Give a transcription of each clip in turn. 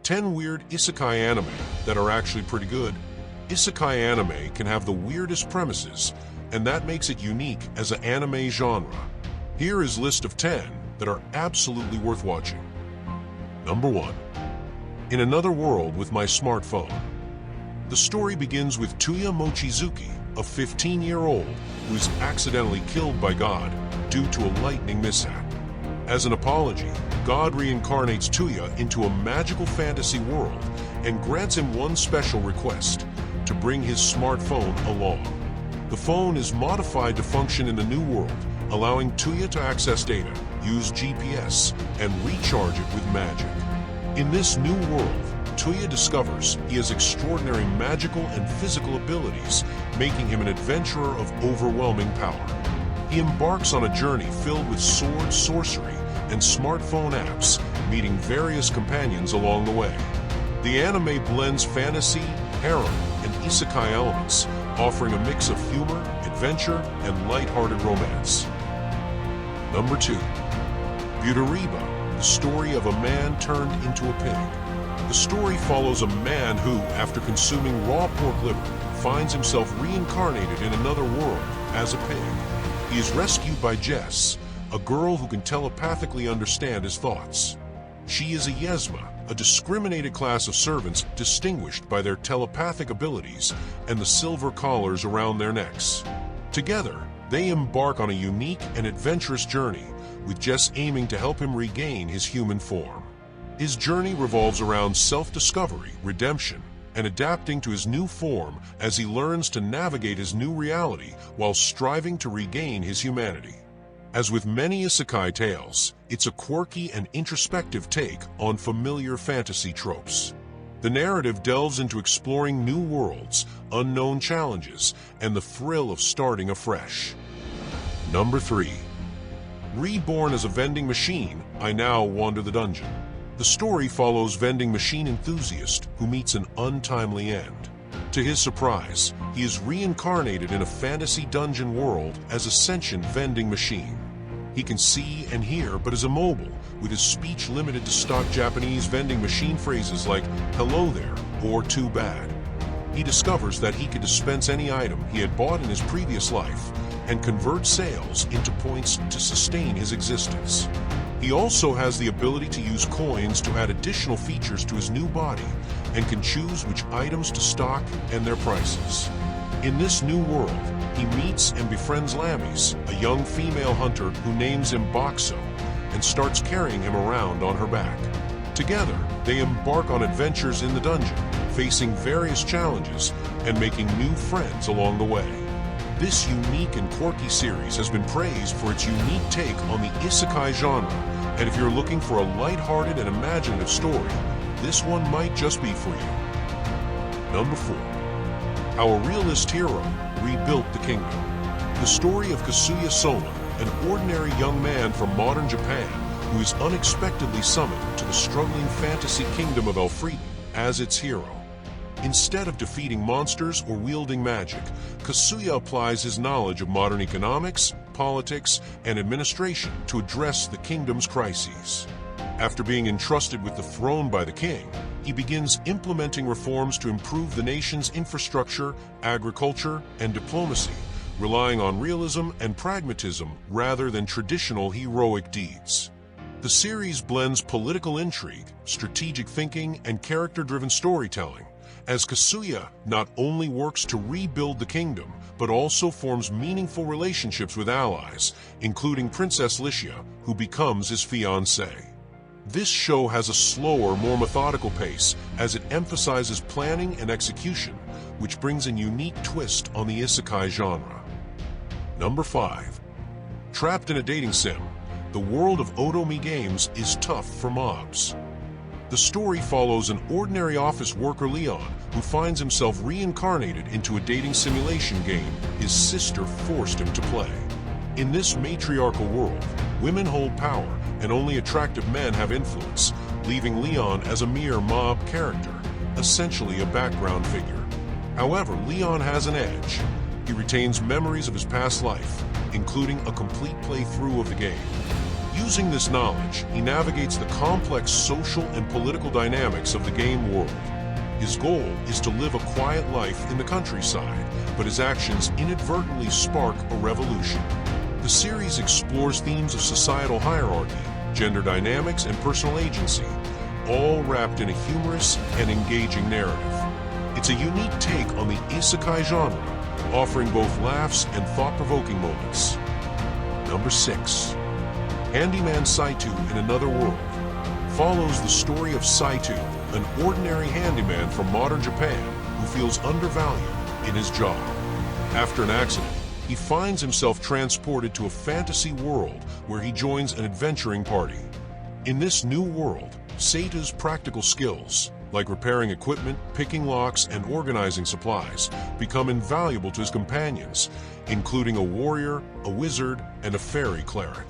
10 weird isekai anime that are actually pretty good. Isekai anime can have the weirdest premises, and that makes it unique as an anime genre. Here is a list of 10 that are absolutely worth watching. Number 1. In Another World with My Smartphone. The story begins with Tuya Mochizuki, a 15-year-old who is accidentally killed by God due to a lightning mishap. As an apology, God reincarnates Tuya into a magical fantasy world and grants him one special request: to bring his smartphone along. The phone is modified to function in the new world, allowing Tuya to access data, use GPS, and recharge it with magic. In this new world, Tuya discovers he has extraordinary magical and physical abilities, making him an adventurer of overwhelming power. He embarks on a journey filled with sword sorcery and smartphone apps, meeting various companions along the way. The anime blends fantasy, harem, and isekai elements, offering a mix of humor, adventure, and lighthearted romance. Number 2. Butareba, the story of a man turned into a pig. The story follows a man who, after consuming raw pork liver, finds himself reincarnated in another world as a pig. He is rescued by Jess, a girl who can telepathically understand his thoughts. She is a Yesma, a discriminated class of servants distinguished by their telepathic abilities and the silver collars around their necks. Together, they embark on a unique and adventurous journey, with Jess aiming to help him regain his human form. His journey revolves around self-discovery, redemption, and adapting to his new form as he learns to navigate his new reality while striving to regain his humanity. As with many isekai tales, it's a quirky and introspective take on familiar fantasy tropes. The narrative delves into exploring new worlds, unknown challenges, and the thrill of starting afresh. Number 3. Reborn as a vending machine, I now wander the dungeon. The story follows vending machine enthusiast who meets an untimely end. To his surprise, he is reincarnated in a fantasy dungeon world as a sentient vending machine. He can see and hear but is immobile, with his speech limited to stock Japanese vending machine phrases like "hello there" or "too bad." He discovers that he can dispense any item he had bought in his previous life and convert sales into points to sustain his existence. He also has the ability to use coins to add additional features to his new body and can choose which items to stock and their prices. In this new world, he meets and befriends Lamis, a young female hunter who names him Boxo, and starts carrying him around on her back. Together, they embark on adventures in the dungeon, facing various challenges and making new friends along the way. This unique and quirky series has been praised for its unique take on the isekai genre, and if you're looking for a lighthearted and imaginative story, this one might just be for you. Number 4. Our realist hero rebuilt the kingdom. The story of Kazuya Soma, an ordinary young man from modern Japan who is unexpectedly summoned to the struggling fantasy kingdom of Elfrieden as its hero. Instead of defeating monsters or wielding magic, Kazuya applies his knowledge of modern economics, politics, and administration to address the kingdom's crises. After being entrusted with the throne by the king, he begins implementing reforms to improve the nation's infrastructure, agriculture, and diplomacy, relying on realism and pragmatism rather than traditional heroic deeds. The series blends political intrigue, strategic thinking, and character-driven storytelling, as Kazuya not only works to rebuild the kingdom, but also forms meaningful relationships with allies, including Princess Licia, who becomes his fiancée. This show has a slower, more methodical pace as it emphasizes planning and execution, which brings a unique twist on the isekai genre. Number 5. Trapped in a dating sim, the world of Otomi games is tough for mobs. The story follows an ordinary office worker Leon who finds himself reincarnated into a dating simulation game his sister forced him to play. In this matriarchal world, women hold power and only attractive men have influence, leaving Leon as a mere mob character, essentially a background figure. However, Leon has an edge. He retains memories of his past life, including a complete playthrough of the game. Using this knowledge, he navigates the complex social and political dynamics of the game world. His goal is to live a quiet life in the countryside, but his actions inadvertently spark a revolution. The series explores themes of societal hierarchy, gender dynamics, and personal agency, all wrapped in a humorous and engaging narrative. It's a unique take on the Isekai genre, offering both laughs and thought-provoking moments. Number 6. Handyman Saitou in Another World follows the story of Saitou, an ordinary handyman from modern Japan who feels undervalued in his job. After an accident, he finds himself transported to a fantasy world where he joins an adventuring party. In this new world, Saitou's practical skills, like repairing equipment, picking locks, and organizing supplies, become invaluable to his companions, including a warrior, a wizard, and a fairy cleric.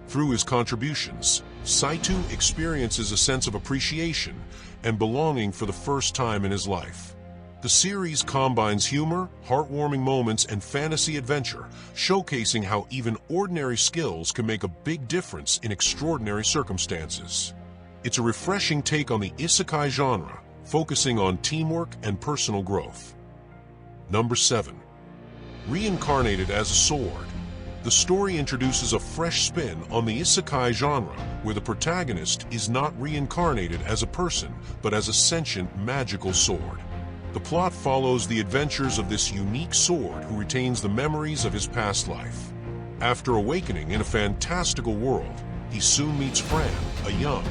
Through his contributions, Saitou experiences a sense of appreciation and belonging for the first time in his life. The series combines humor, heartwarming moments, and fantasy adventure, showcasing how even ordinary skills can make a big difference in extraordinary circumstances. It's a refreshing take on the Isekai genre, focusing on teamwork and personal growth. Number 7. Reincarnated as a Sword. The story introduces a fresh spin on the Isekai genre, where the protagonist is not reincarnated as a person, but as a sentient magical sword. The plot follows the adventures of this unique sword who retains the memories of his past life. After awakening in a fantastical world, he soon meets Fran, a young,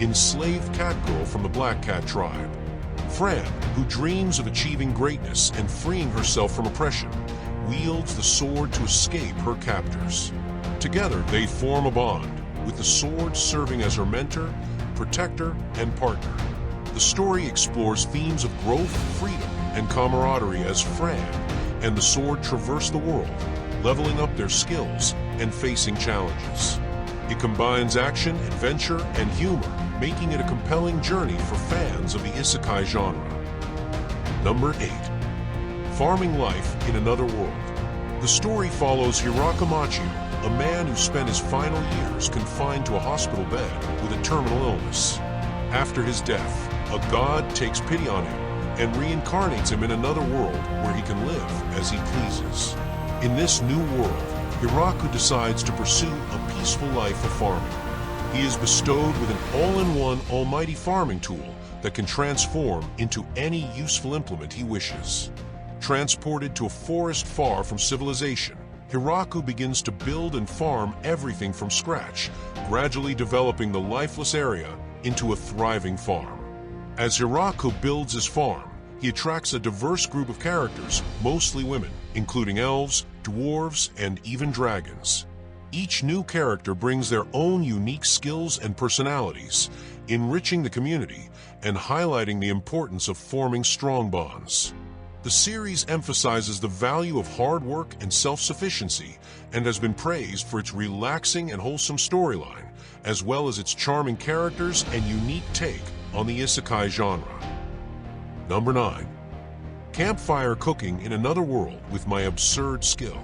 enslaved cat girl from the Black Cat tribe. Fran, who dreams of achieving greatness and freeing herself from oppression, wields the sword to escape her captors. Together, they form a bond, with the sword serving as her mentor, protector, and partner. The story explores themes of growth, freedom, and camaraderie as Fran and the sword traverse the world, leveling up their skills and facing challenges. It combines action, adventure, and humor, making it a compelling journey for fans of the Isekai genre. Number 8. Farming Life in Another World. The story follows Hiraka Machio, a man who spent his final years confined to a hospital bed with a terminal illness. After his death, a god takes pity on him and reincarnates him in another world where he can live as he pleases. In this new world, Hiraka decides to pursue a peaceful life of farming. He is bestowed with an all-in-one almighty farming tool that can transform into any useful implement he wishes. Transported to a forest far from civilization, Hiraka begins to build and farm everything from scratch, gradually developing the lifeless area into a thriving farm. As Hiraka builds his farm, he attracts a diverse group of characters, mostly women, including elves, dwarves, and even dragons. Each new character brings their own unique skills and personalities, enriching the community and highlighting the importance of forming strong bonds. The series emphasizes the value of hard work and self-sufficiency and has been praised for its relaxing and wholesome storyline, as well as its charming characters and unique take on the Isekai genre. Number 9. Campfire Cooking in Another World with My Absurd Skill.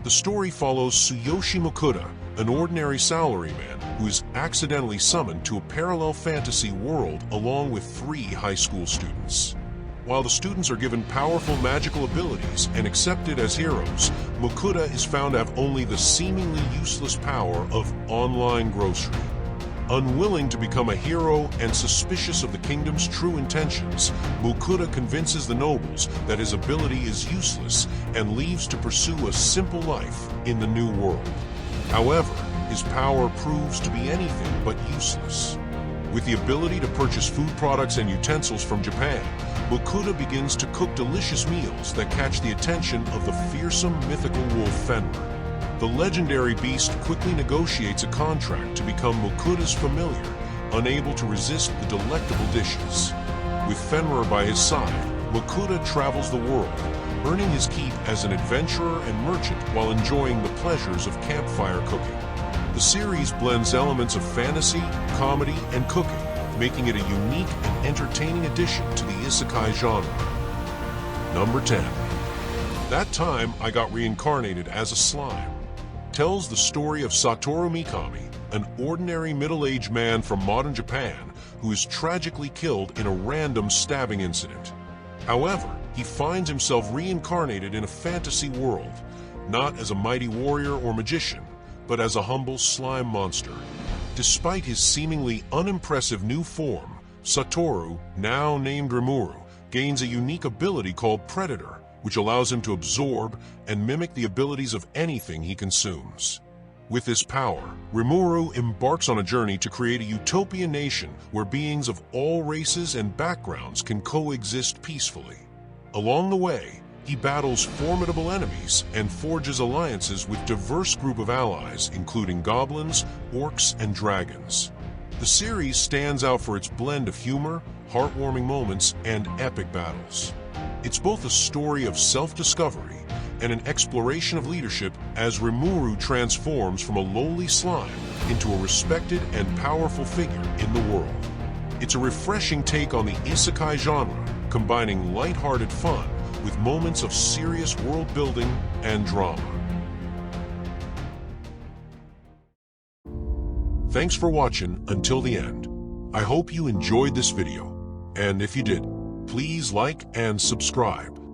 The story follows Tsuyoshi Mokuda, an ordinary salaryman who is accidentally summoned to a parallel fantasy world along with 3 high school students. While the students are given powerful magical abilities and accepted as heroes, Mokuda is found to have only the seemingly useless power of online grocery. Unwilling to become a hero and suspicious of the kingdom's true intentions, Mokuda convinces the nobles that his ability is useless and leaves to pursue a simple life in the new world. However, his power proves to be anything but useless. With the ability to purchase food products and utensils from Japan, Mokuda begins to cook delicious meals that catch the attention of the fearsome mythical wolf Fenrir. The legendary beast quickly negotiates a contract to become Mokuda's familiar, unable to resist the delectable dishes. With Fenrir by his side, Mokuda travels the world, earning his keep as an adventurer and merchant while enjoying the pleasures of campfire cooking. The series blends elements of fantasy, comedy, and cooking, making it a unique and entertaining addition to the Isekai genre. Number 10. That Time I Got Reincarnated as a Slime tells the story of Satoru Mikami, an ordinary middle-aged man from modern Japan who is tragically killed in a random stabbing incident. However, he finds himself reincarnated in a fantasy world, not as a mighty warrior or magician, but as a humble slime monster. Despite his seemingly unimpressive new form, Satoru, now named Rimuru, gains a unique ability called Predator, which allows him to absorb and mimic the abilities of anything he consumes. With this power, Rimuru embarks on a journey to create a utopian nation where beings of all races and backgrounds can coexist peacefully. Along the way, he battles formidable enemies and forges alliances with a diverse group of allies, including goblins, orcs, and dragons. The series stands out for its blend of humor, heartwarming moments, and epic battles. It's both a story of self-discovery and an exploration of leadership as Rimuru transforms from a lowly slime into a respected and powerful figure in the world. It's a refreshing take on the Isekai genre, combining lighthearted fun with moments of serious world building and drama. Thanks for watching until the end. I hope you enjoyed this video, and if you did, please like and subscribe.